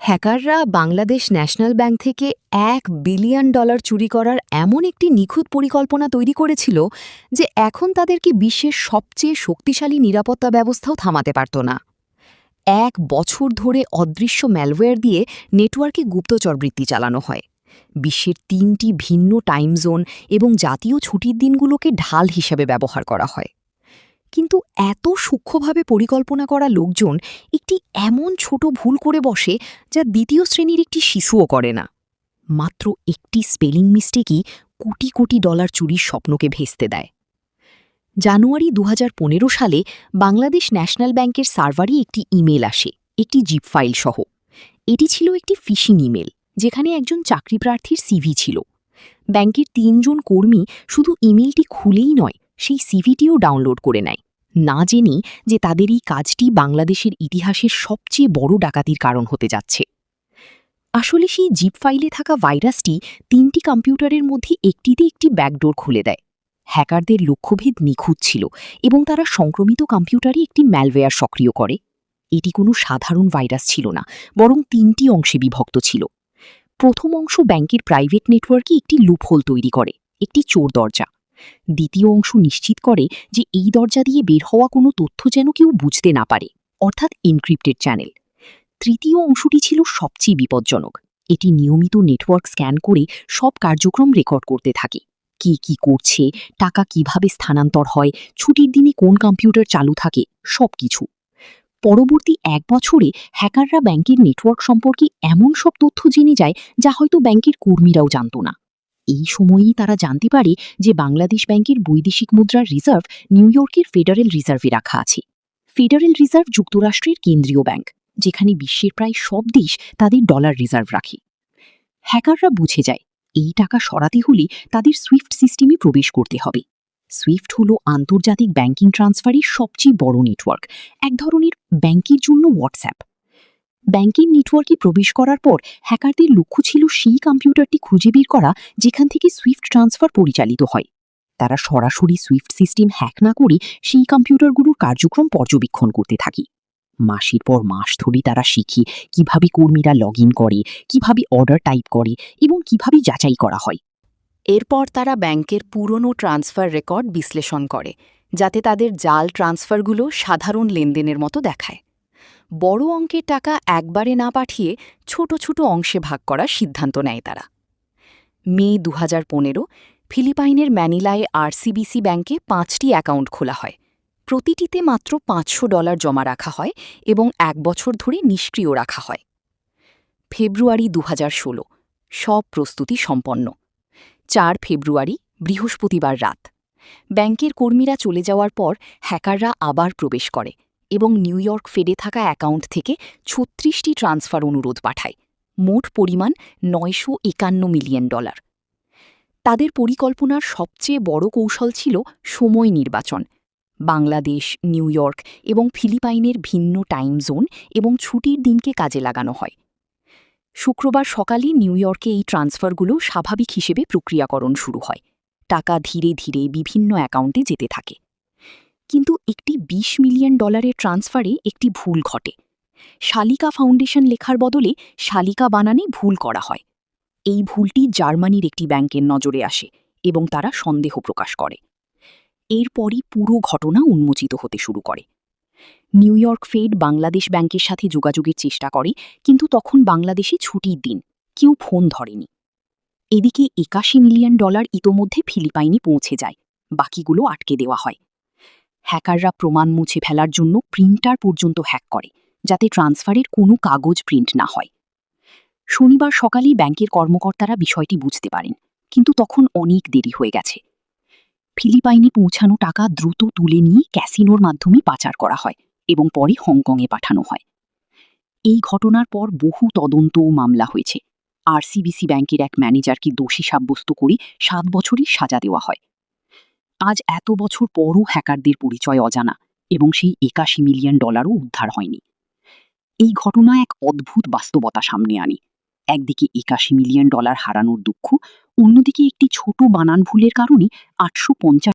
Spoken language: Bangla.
হ্যাকাররা বাংলাদেশ ন্যাশনাল ব্যাংক থেকে $1 বিলিয়ন চুরি করার এমন একটি নিখুঁত পরিকল্পনা তৈরি করেছিল যে এখন তাদেরকে বিশ্বের সবচেয়ে শক্তিশালী নিরাপত্তা ব্যবস্থাও থামাতে পারত না। 1 বছর ধরে অদৃশ্য ম্যালওয়্যার দিয়ে নেটওয়ার্কে গুপ্তচরবৃত্তি চালানো হয়। বিশ্বের 3টি ভিন্ন টাইম জোন এবং জাতীয় ছুটির দিনগুলোকে ঢাল হিসেবে ব্যবহার করা হয়। কিন্তু এত সূক্ষ্মভাবে পরিকল্পনা করা লোকজন একটি এমন ছোট ভুল করে বসে যা দ্বিতীয় শ্রেণীর একটি শিশুও করে না। মাত্র একটি স্পেলিং মিস্টেকই কোটি কোটি ডলার চুরির স্বপ্নকে ভেস্তে দেয়। জানুয়ারি 2015 সালে বাংলাদেশ ন্যাশনাল ব্যাংকের সার্ভারে একটি ইমেল আসে, একটি জিপ ফাইল সহ। এটি ছিল একটি ফিশিং ইমেল, যেখানে একজন চাকরিপ্রার্থীর সিভি ছিল। ব্যাংকের 3 জন কর্মী শুধু ইমেলটি খুলেই নয়, সেই সিভিটিও ডাউনলোড করে নেয়, না জেনেই যে তাদের এই কাজটি বাংলাদেশের ইতিহাসের সবচেয়ে বড় ডাকাতির কারণ হতে যাচ্ছে। আসলে সেই জিপ ফাইলে থাকা ভাইরাসটি 3টি কম্পিউটারের মধ্যে একটিতে একটি ব্যাকডোর খুলে দেয়। হ্যাকারদের লক্ষ্যভেদ নিখুঁত ছিল এবং তারা সংক্রমিত কম্পিউটারে একটি ম্যালওয়্যার সক্রিয় করে। এটি কোনো সাধারণ ভাইরাস ছিল না, বরং 3টি অংশে বিভক্ত ছিল। প্রথম অংশ ব্যাংকের প্রাইভেট নেটওয়ার্কে একটি লুপহোল তৈরি করে, একটি চোর দরজা। দ্বিতীয় অংশ নিশ্চিত করে যে এই দরজা দিয়ে বের হওয়া কোনো তথ্য যেন কেউ বুঝতে না পারে, অর্থাৎ এনক্রিপ্টেড চ্যানেল। তৃতীয় অংশটি ছিল সবচেয়ে বিপজ্জনক। এটি নিয়মিত নেটওয়ার্ক স্ক্যান করে সব কার্যক্রম রেকর্ড করতে থাকে। কে কি করছে, টাকা কিভাবে স্থানান্তর হয়, ছুটির দিনে কোন কম্পিউটার চালু থাকে, সবকিছু। পরবর্তী 1 বছরে হ্যাকাররা ব্যাংকের নেটওয়ার্ক সম্পর্কে এমন সব তথ্য জেনে যায় যা হয়তো ব্যাংকের কর্মীরাও জানত না। এই সময়েই তারা জানতে পারে যে বাংলাদেশ ব্যাংকের বৈদেশিক মুদ্রার রিজার্ভ নিউ ইয়র্কের ফেডারেল রিজার্ভে রাখা আছে। ফেডারেল রিজার্ভ যুক্তরাষ্ট্রের কেন্দ্রীয় ব্যাংক, যেখানে বিশ্বের প্রায় সব দেশ তাদের ডলার রিজার্ভ রাখে। হ্যাকাররা বুঝে যায় এই টাকা সরাতে হলে তাদের সুইফট সিস্টেমে প্রবেশ করতে হবে। সুইফট হল আন্তর্জাতিক ব্যাংকিং ট্রান্সফারের সবচেয়ে বড় নেটওয়ার্ক, এক ধরনের ব্যাংকের জন্য হোয়াটসঅ্যাপ। ব্যাংকিং নেটওয়ার্কে প্রবেশ করার পর হ্যাকারদের লক্ষ্য ছিল সেই কম্পিউটারটি খুঁজে বের করা যেখান থেকে সুইফট ট্রান্সফার পরিচালিত হয়। তারা সরাসরি সুইফট সিস্টেম হ্যাক না করে সেই কম্পিউটারগুলোর কার্যক্রম পর্যবেক্ষণ করতে থাকে। মাসের পর মাস ধরে তারা শিখে কিভাবে কর্মীরা লগ ইন করে, কিভাবে অর্ডার টাইপ করে এবং কিভাবে যাচাই করা হয়। এরপর তারা ব্যাংকের পুরনো ট্রান্সফার রেকর্ড বিশ্লেষণ করে, যাতে তাদের জাল ট্রান্সফারগুলো সাধারণ লেনদেনের মতো দেখায়। বড় অঙ্কের টাকা একবারে না পাঠিয়ে ছোট ছোট অংশে ভাগ করার সিদ্ধান্ত নেয় তারা। মে 2015 ফিলিপাইনের ম্যানিলায় আরসিবিসি ব্যাংকে 5টি অ্যাকাউন্ট খোলা হয়। প্রতিটিতে মাত্র $500 জমা রাখা হয় এবং 1 বছর ধরে নিষ্ক্রিয় রাখা হয়। ফেব্রুয়ারি 2016 সব প্রস্তুতি সম্পন্ন। 4 ফেব্রুয়ারি বৃহস্পতিবার রাত ব্যাংকের কর্মীরা চলে যাওয়ার পর হ্যাকাররা আবার প্রবেশ করে এবং নিউ ইয়র্ক ফেডে থাকা অ্যাকাউন্ট থেকে 36টি ট্রান্সফার অনুরোধ পাঠায়। মোট পরিমাণ $951 মিলিয়ন। তাদের পরিকল্পনার সবচেয়ে বড় কৌশল ছিল সময় নির্বাচন। বাংলাদেশ, নিউ ইয়র্ক এবং ফিলিপাইনের ভিন্ন টাইম জোন এবং ছুটির দিনকে কাজে লাগানো হয়। শুক্রবার সকালে নিউ ইয়র্কে এই ট্রান্সফারগুলো স্বাভাবিক হিসেবে প্রক্রিয়াকরণ শুরু হয়। টাকা ধীরে ধীরে বিভিন্ন অ্যাকাউন্টে যেতে থাকে। কিন্তু একটি $20 মিলিয়ন ট্রান্সফারে একটি ভুল ঘটে। শালিকা ফাউন্ডেশন লেখার বদলে শালিকা বানানে ভুল করা হয়। এই ভুলটি জার্মানির একটি ব্যাংকের নজরে আসে এবং তারা সন্দেহ প্রকাশ করে। এরপরই পুরো ঘটনা উন্মোচিত হতে শুরু করে। নিউ ইয়র্ক ফেড বাংলাদেশ ব্যাংকের সাথে যোগাযোগের চেষ্টা করে, কিন্তু তখন বাংলাদেশে ছুটির দিন, কেউ ফোন ধরেনি। এদিকে $81 মিলিয়ন ইতোমধ্যে ফিলিপাইনে পৌঁছে যায়, বাকিগুলো আটকে দেওয়া হয়। হ্যাকাররা প্রমাণ মুছে ফেলার জন্য প্রিন্টার পর্যন্ত হ্যাক করে, যাতে ট্রান্সফারের কোনো কাগজ প্রিন্ট না হয়। শনিবার সকালেই ব্যাংকের কর্মকর্তারা বিষয়টি বুঝতে পারেন, কিন্তু তখন অনেক দেরি হয়ে গেছে। ফিলিপাইনে পৌঁছানো টাকা দ্রুত তুলে নিয়ে ক্যাসিনোর মাধ্যমে পাচার করা হয় এবং পরে হংকংয়ে পাঠানো হয়। এই ঘটনার পর বহু তদন্ত ও মামলা হয়েছে। আরসিবিসি ব্যাংকের এক ম্যানেজারকে দোষী সাব্যস্ত করে 7 বছরের সাজা দেওয়া হয়। আজ এত বছর পরও হ্যাকারদের পরিচয় অজানা এবং সেই $81 মিলিয়ন উদ্ধার হয়নি। এই ঘটনা এক অদ্ভুত বাস্তবতা সামনে আনে। একদিকে $81 মিলিয়ন হারানোর দুঃখ, অন্যদিকে একটি ছোট বানান ভুলের কারণে 850